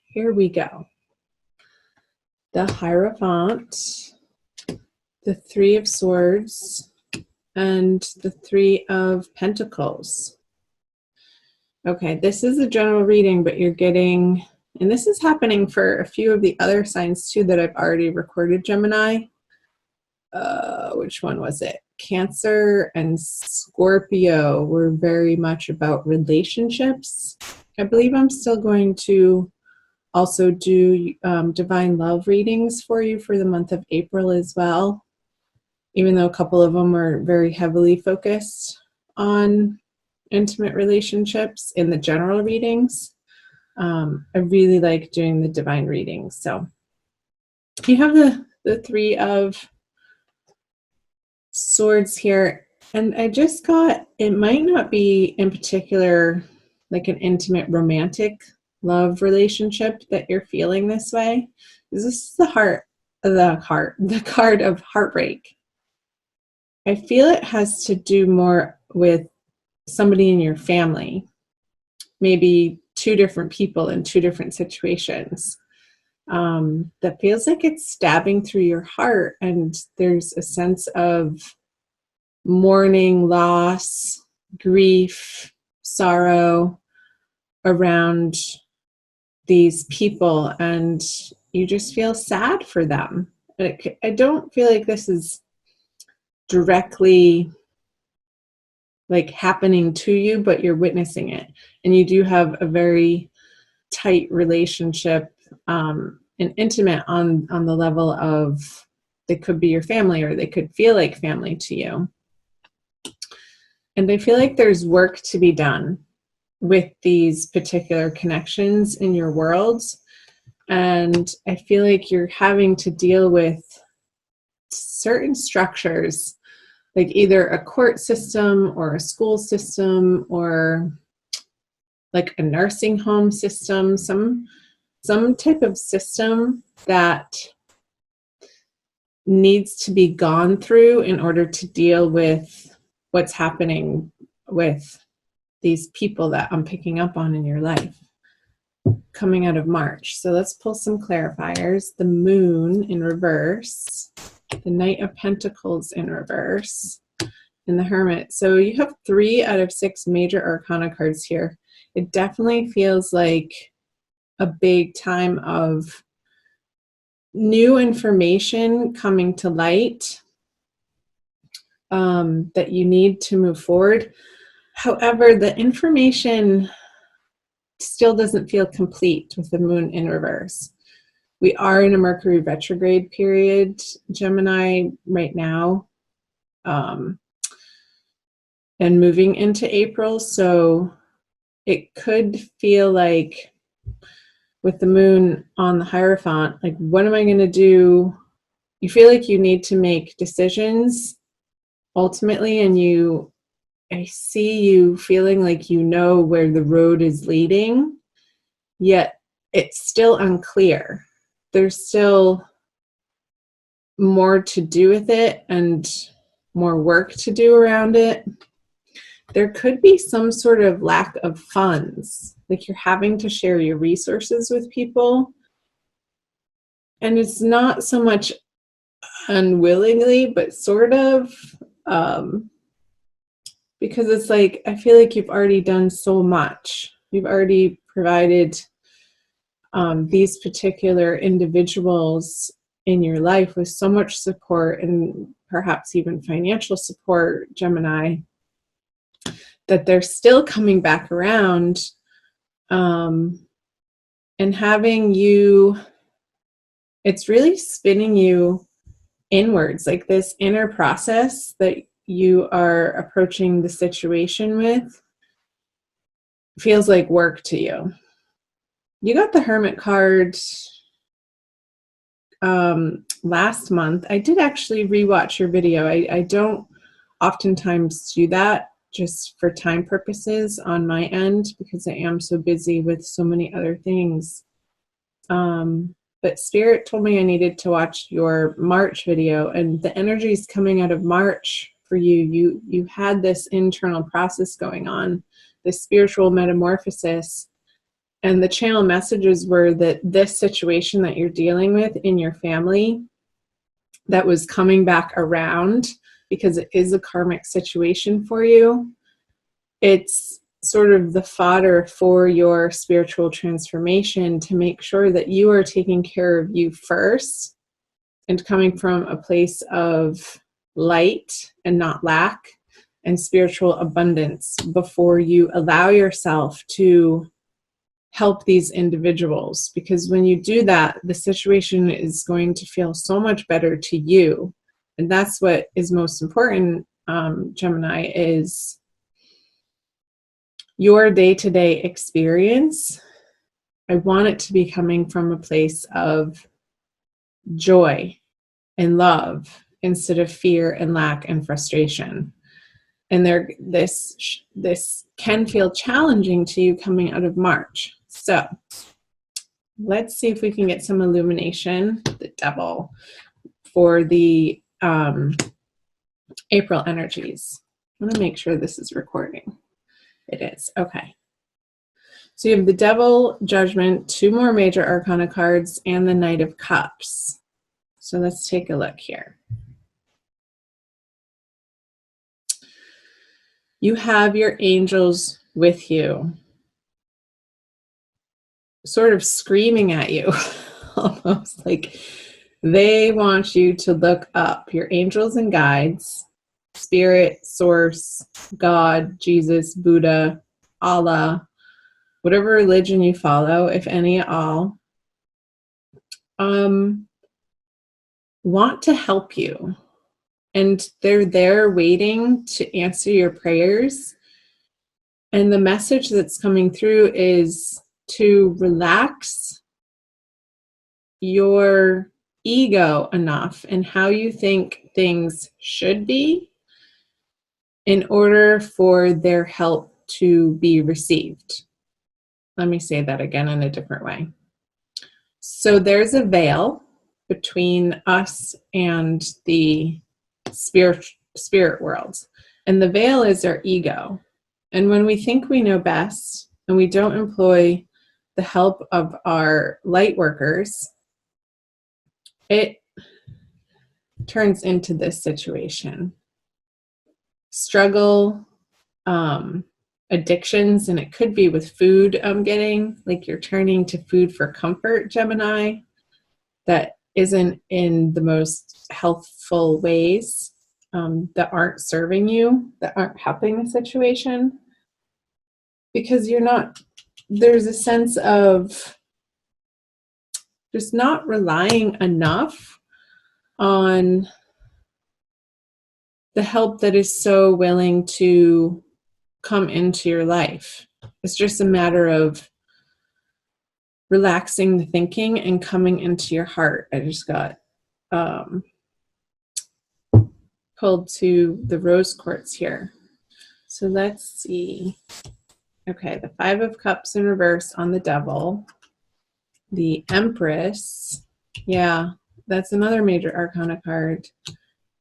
Here we go. The Hierophant, the Three of Swords, and the Three of Pentacles. Okay, this is a general reading, but you're getting, and this is happening for a few of the other signs too that I've already recorded, Gemini. Which one was it? Cancer and Scorpio were very much about relationships. I believe I'm still going to also do divine love readings for you for the month of April as well, even though a couple of them are very heavily focused on intimate relationships in the general readings. I really like doing the divine readings. So you have the Three of Swords here, and I just got, it might not be in particular like an intimate romantic love relationship that you're feeling this way. This is the card of heartbreak. I feel it has to do more with somebody in your family, maybe two different people in two different situations. That feels like it's stabbing through your heart, and there's a sense of mourning, loss, grief, sorrow around these people, and you just feel sad for them. I don't feel like this is directly like happening to you, but you're witnessing it, and you do have a very tight relationship and intimate on the level of they could be your family, or they could feel like family to you. And I feel like there's work to be done with these particular connections in your world. And I feel like you're having to deal with certain structures, like either a court system or a school system or like a nursing home system, some type of system that needs to be gone through in order to deal with what's happening with these people that I'm picking up on in your life coming out of March. So let's pull some clarifiers. The Moon in reverse, the Knight of Pentacles in reverse, and the Hermit. So you have 3 out of 6 major arcana cards here. It definitely feels like a big time of new information coming to light that you need to move forward. However, the information still doesn't feel complete with the Moon in reverse. We are in a Mercury retrograde period, Gemini, right now, and moving into April. So it could feel like with the Moon on the Hierophant, like, what am I going to do? You feel like you need to make decisions ultimately, and I see you feeling like you know where the road is leading, yet it's still unclear. There's still more to do with it and more work to do around it. There could be some sort of lack of funds, like you're having to share your resources with people. And it's not so much unwillingly, but sort of, because it's like, I feel like you've already done so much. You've already provided these particular individuals in your life with so much support, and perhaps even financial support, Gemini, that they're still coming back around and having you, it's really spinning you inwards, like this inner process that you are approaching the situation with feels like work to you. You got the Hermit card last month. I did actually rewatch your video. I don't oftentimes do that just for time purposes on my end because I am so busy with so many other things. But Spirit told me I needed to watch your March video, and the energies coming out of March for you, you had this internal process going on, this spiritual metamorphosis And the channel messages were that this situation that you're dealing with in your family that was coming back around, because it is a karmic situation for you, it's sort of the fodder for your spiritual transformation to make sure that you are taking care of you first and coming from a place of light and not lack and spiritual abundance before you allow yourself to help these individuals. Because when you do that, the situation is going to feel so much better to you. And that's what is most important, Gemini, is your day-to-day experience. I want it to be coming from a place of joy and love instead of fear and lack and frustration. And this can feel challenging to you coming out of March. So let's see if we can get some illumination, the devil, for the April energies. I want to make sure this is recording. It is. Okay. So you have the Devil, Judgment, 2 more major arcana cards, and the Knight of Cups. So let's take a look here. You have your angels with you, sort of screaming at you, almost like they want you to look up. Your angels and guides, Spirit, Source, God, Jesus, Buddha, Allah, whatever religion you follow, if any at all, want to help you. And they're there waiting to answer your prayers. And the message that's coming through is to relax your ego enough and how you think things should be in order for their help to be received. Let me say that again in a different way. So there's a veil between us and the spirit world. And the veil is our ego. And when we think we know best and we don't employ the help of our light workers, it turns into this situation. Struggle, addictions, and it could be with food. I'm getting like you're turning to food for comfort, Gemini, that isn't in the most healthful ways, that aren't serving you, that aren't helping the situation, because you're not, there's a sense of just not relying enough on the help that is so willing to come into your life. It's just a matter of relaxing the thinking and coming into your heart. I just got pulled to the rose quartz here. So let's see. Okay, the 5 of Cups in reverse on the Devil. The Empress. Yeah, that's another major arcana card.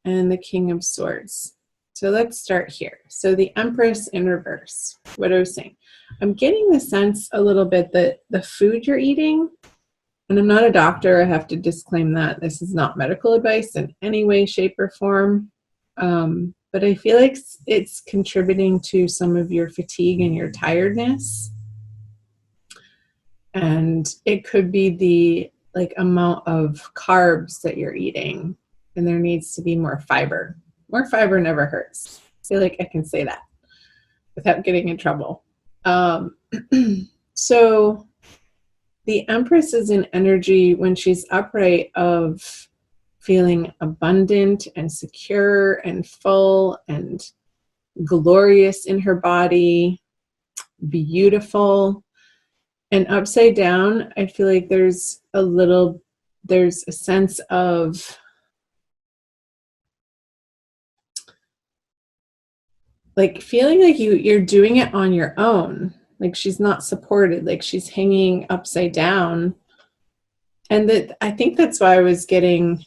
And the King of Swords. So let's start here. So the Empress in reverse. What I was saying. I'm getting the sense a little bit that the food you're eating, and I'm not a doctor, I have to disclaim that. This is not medical advice in any way, shape, or form. But I feel like it's contributing to some of your fatigue and your tiredness. And it could be the amount of carbs that you're eating. And there needs to be more fiber. More fiber never hurts. I feel like I can say that without getting in trouble. So the Empress is in energy when she's upright of feeling abundant and secure and full and glorious in her body, beautiful. And upside down, I feel like there's a sense of like feeling like you're doing it on your own. Like she's not supported, like she's hanging upside down. And that I think that's why I was getting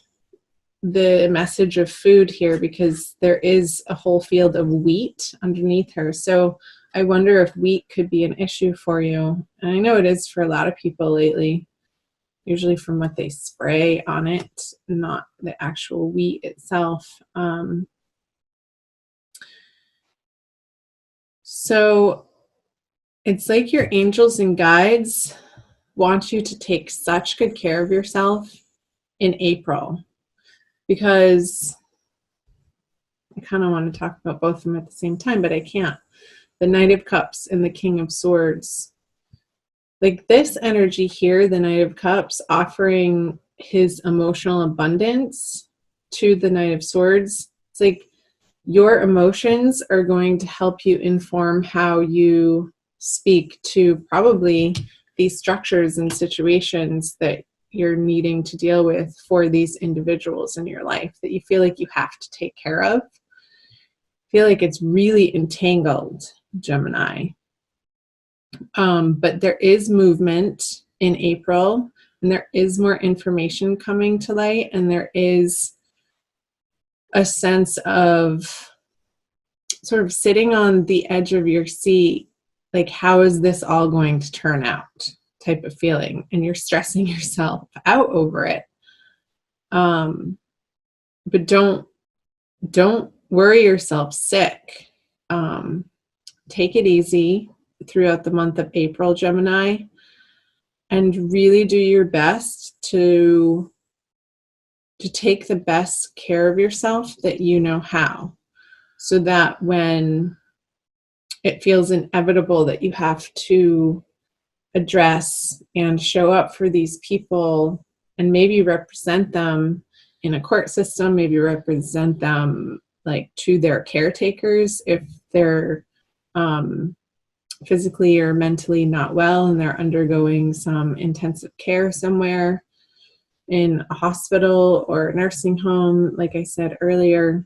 the message of food here, because there is a whole field of wheat underneath her. So I wonder if wheat could be an issue for you. And I know it is for a lot of people lately, usually from what they spray on it, not the actual wheat itself. So it's like your angels and guides want you to take such good care of yourself in April, because I kind of want to talk about both of them at the same time, but I can't. The Knight of Cups and the King of Swords. Like this energy here, the Knight of Cups, offering his emotional abundance to the Knight of Swords. It's like your emotions are going to help you inform how you speak to probably these structures and situations that you're needing to deal with for these individuals in your life that you feel like you have to take care of. I feel like it's really entangled, Gemini. But there is movement in April, and there is more information coming to light, and there is a sense of sort of sitting on the edge of your seat, like, how is this all going to turn out type of feeling, and you're stressing yourself out over it. But don't worry yourself sick. Take it easy throughout the month of April, Gemini, and really do your best to take the best care of yourself that you know how, so that when it feels inevitable that you have to address and show up for these people and maybe represent them in a court system, maybe represent them like to their caretakers if they're physically or mentally not well and they're undergoing some intensive care somewhere in a hospital or a nursing home, like I said earlier,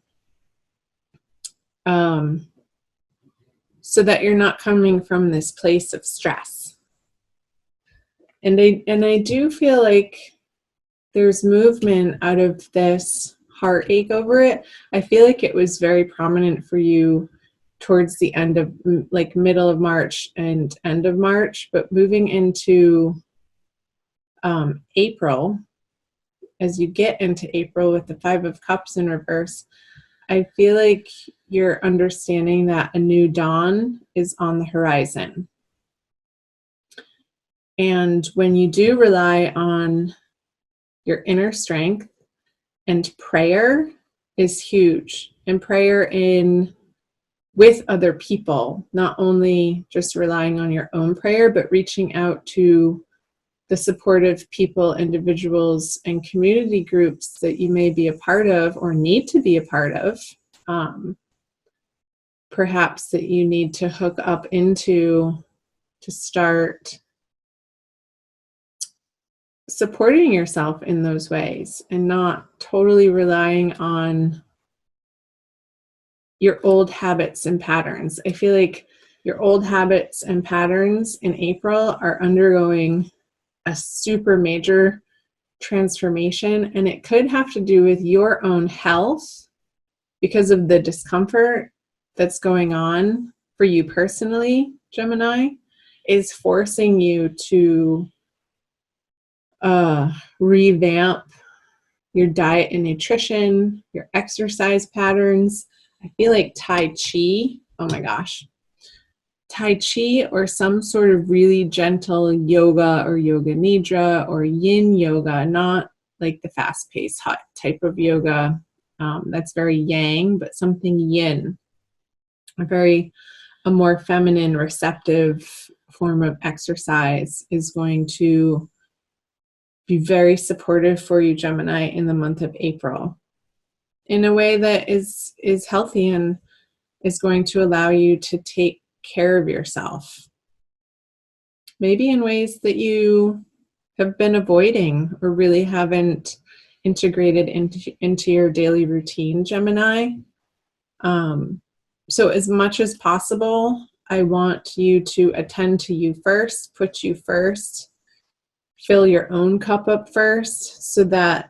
so that you're not coming from this place of stress. And I do feel like there's movement out of this heartache over it. I feel like it was very prominent for you towards the end of, like, middle of March and end of March, but moving into April, as you get into April with the Five of Cups in reverse, I feel like you're understanding that a new dawn is on the horizon. And when you do rely on your inner strength, and prayer is huge, and prayer with other people, not only just relying on your own prayer, but reaching out to the supportive people, individuals, and community groups that you may be a part of or need to be a part of. Perhaps that you need to hook up into to start supporting yourself in those ways and not totally relying on your old habits and patterns. I feel like your old habits and patterns in April are undergoing a super major transformation, and it could have to do with your own health because of the discomfort that's going on for you personally. Gemini is forcing you to revamp your diet and nutrition, your exercise patterns. I feel like Tai Chi, oh my gosh, Tai Chi or some sort of really gentle yoga or yoga nidra or yin yoga, not like the fast-paced hot type of yoga that's very yang, but something yin, a more feminine, receptive form of exercise is going to be very supportive for you, Gemini, in the month of April, in a way that is healthy and is going to allow you to take care of yourself, maybe in ways that you have been avoiding or really haven't integrated into your daily routine, Gemini. So as much as possible, I want you to attend to you first, put you first, fill your own cup up first, so that,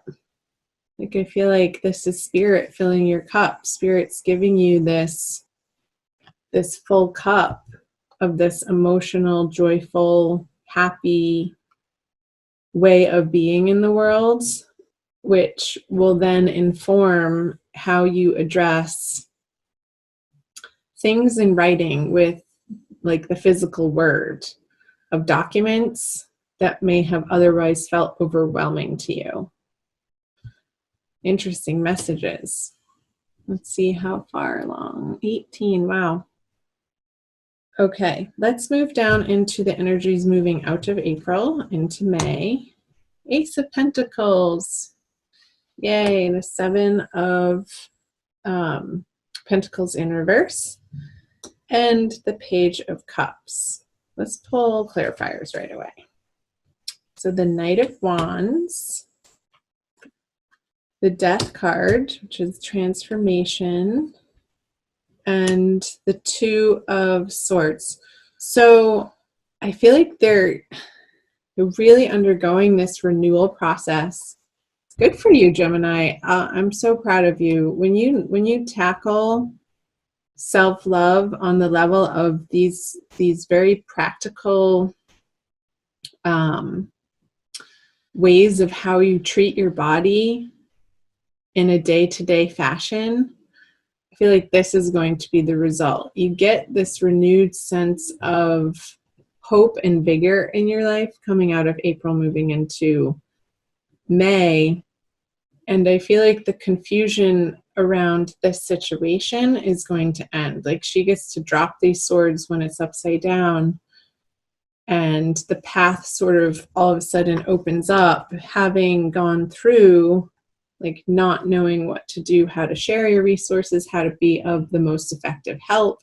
like, I feel like this is spirit filling your cup. Spirit's giving you this full cup of this emotional, joyful, happy way of being in the world, which will then inform how you address things in writing with like the physical word of documents that may have otherwise felt overwhelming to you. Interesting messages. Let's see how far along. 18, wow. Okay, let's move down into the energies moving out of April into May. Ace of Pentacles. Yay, the Seven of Pentacles in reverse. And the Page of Cups. Let's pull clarifiers right away. So the Knight of Wands, the Death card, which is transformation, and the Two of Swords. So I feel like they're really undergoing this renewal process. Good for you, Gemini. I'm so proud of you. When you tackle self-love on the level of these very practical ways of how you treat your body in a day-to-day fashion, I feel like this is going to be the result. You get this renewed sense of hope and vigor in your life coming out of April, moving into May. And I feel like the confusion around this situation is going to end. Like she gets to drop these swords when it's upside down, and the path sort of all of a sudden opens up, having gone through like not knowing what to do, how to share your resources, how to be of the most effective help,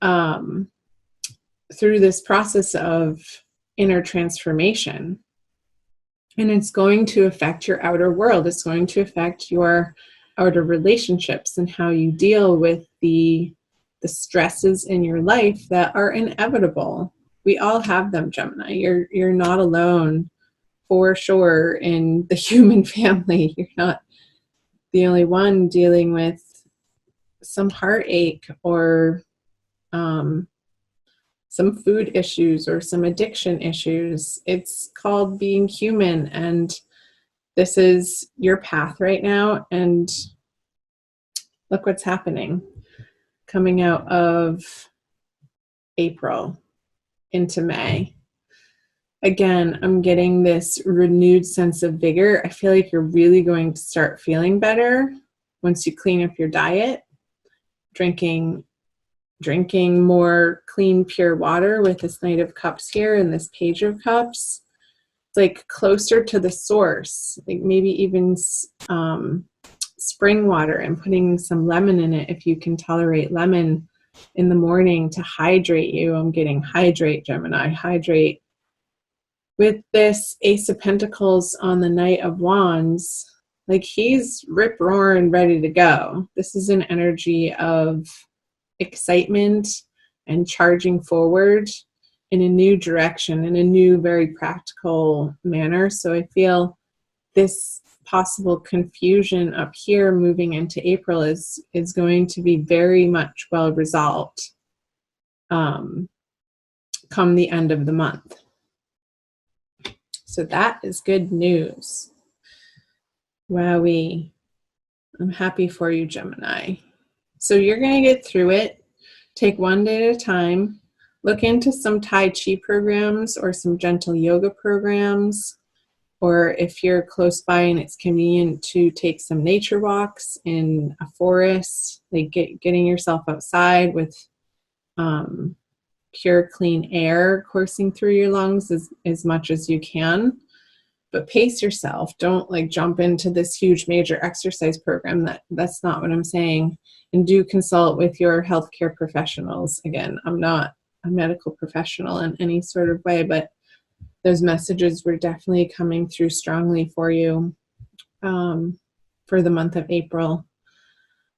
through this process of inner transformation. And it's going to affect your outer world. It's going to affect your outer relationships and how you deal with the stresses in your life that are inevitable. We all have them, Gemini. You're not alone, for sure, in the human family. You're not the only one dealing with some heartache or some food issues or some addiction issues. It's called being human, and this is your path right now. And look what's happening coming out of April into May. Again, I'm getting this renewed sense of vigor. I feel like you're really going to start feeling better once you clean up your diet, drinking more clean, pure water with this Knight of Cups here and this Page of Cups. It's like closer to the source, like maybe even spring water, and putting some lemon in it if you can tolerate lemon in the morning to hydrate you. I'm getting hydrate, Gemini, hydrate. With this Ace of Pentacles on the Knight of Wands, like he's rip-roaring ready to go. This is an energy of excitement and charging forward in a new direction, in a new, very practical manner. So I feel this possible confusion up here moving into April is going to be very much well resolved come the end of the month. So that is good news. Wowee. I'm happy for you, Gemini. So you're going to get through it. Take one day at a time. Look into some Tai Chi programs or some gentle yoga programs. Or if you're close by and it's convenient to take some nature walks in a forest, like getting yourself outside with pure, clean air coursing through your lungs as much as you can. But pace yourself. Don't like jump into this huge major exercise program. That's not what I'm saying. And do consult with your healthcare professionals. Again, I'm not a medical professional in any sort of way, but those messages were definitely coming through strongly for you for the month of April.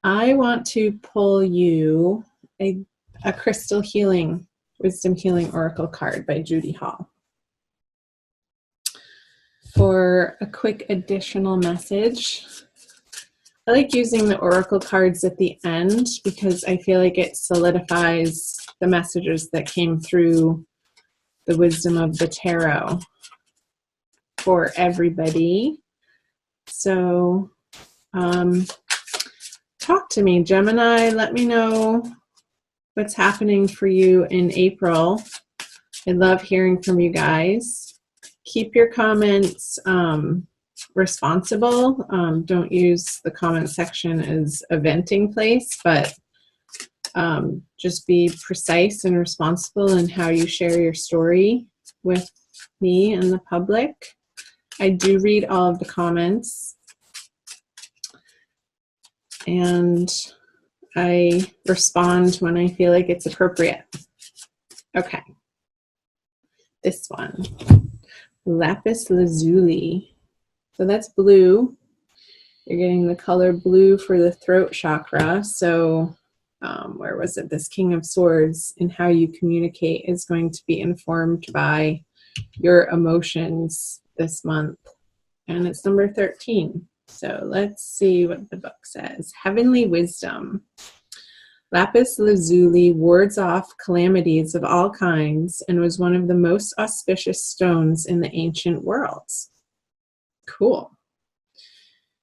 I want to pull you a crystal healing, wisdom healing oracle card by Judy Hall for a quick additional message. I like using the oracle cards at the end because I feel like it solidifies the messages that came through the wisdom of the tarot for everybody. So talk to me, Gemini. Let me know what's happening for you in April. I love hearing from you guys. Keep your comments responsible. Don't use the comment section as a venting place, but just be precise and responsible in how you share your story with me and the public. I do read all of the comments, and I respond when I feel like it's appropriate. Okay. This one, lapis lazuli. So that's blue. You're getting the color blue for the throat chakra. So where was it? This King of Swords and how you communicate is going to be informed by your emotions this month. And it's number 13. So let's see what the book says. Heavenly wisdom. Lapis lazuli wards off calamities of all kinds and was one of the most auspicious stones in the ancient worlds. Cool.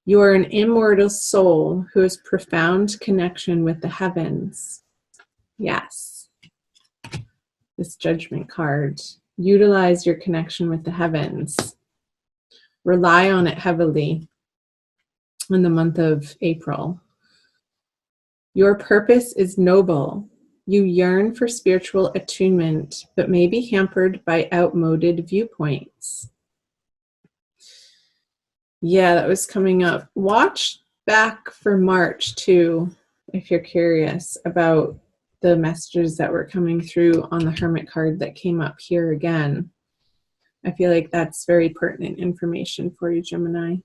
You are an immortal soul who has profound connection with the heavens. Yes. This judgment card. Utilize your connection with the heavens. Rely on it heavily in the month of April. Your purpose is noble. You yearn for spiritual attunement, but may be hampered by outmoded viewpoints. Yeah, that was coming up. Watch back for March too, if you're curious about the messages that were coming through on the Hermit card that came up here again. I feel like that's very pertinent information for you, Gemini.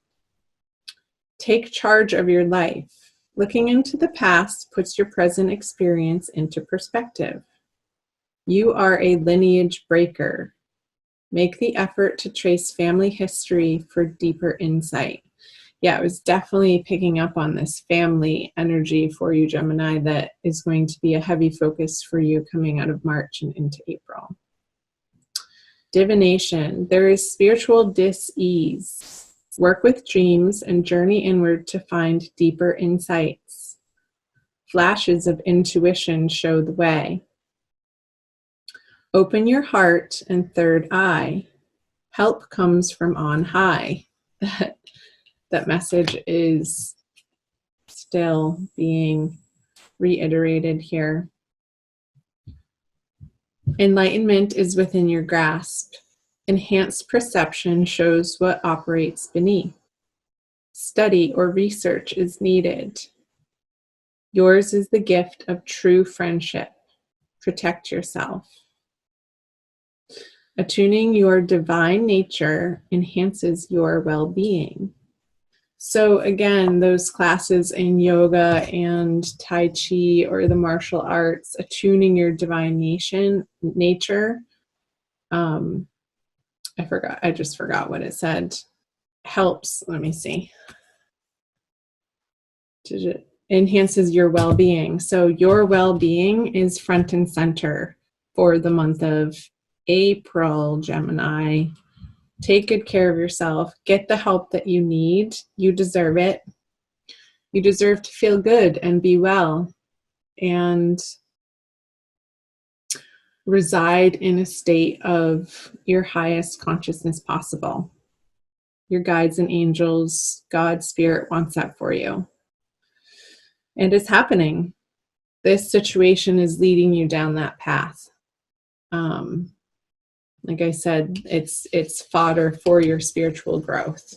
Take charge of your life. Looking into the past puts your present experience into perspective. You are a lineage breaker. Make the effort to trace family history for deeper insight. Yeah, I was definitely picking up on this family energy for you, Gemini, that is going to be a heavy focus for you coming out of March and into April. Divination. There is spiritual dis-ease. Work with dreams and journey inward to find deeper insights. Flashes of intuition show the way. Open your heart and third eye. Help comes from on high. That message is still being reiterated here. Enlightenment is within your grasp. Enhanced perception shows what operates beneath. Study or research is needed. Yours is the gift of true friendship. Protect yourself. Attuning your divine nature enhances your well-being. So again, those classes in yoga and Tai Chi or the martial arts, attuning your divine nature, I just forgot what it said. Helps, let me see. Enhances your well-being. So your well-being is front and center for the month of April, Gemini. Take good care of yourself. Get the help that you need. You deserve it. You deserve to feel good and be well and reside in a state of your highest consciousness possible. Your guides and angels, God, Spirit wants that for you. And it's happening. This situation is leading you down that path. Like I said, it's fodder for your spiritual growth.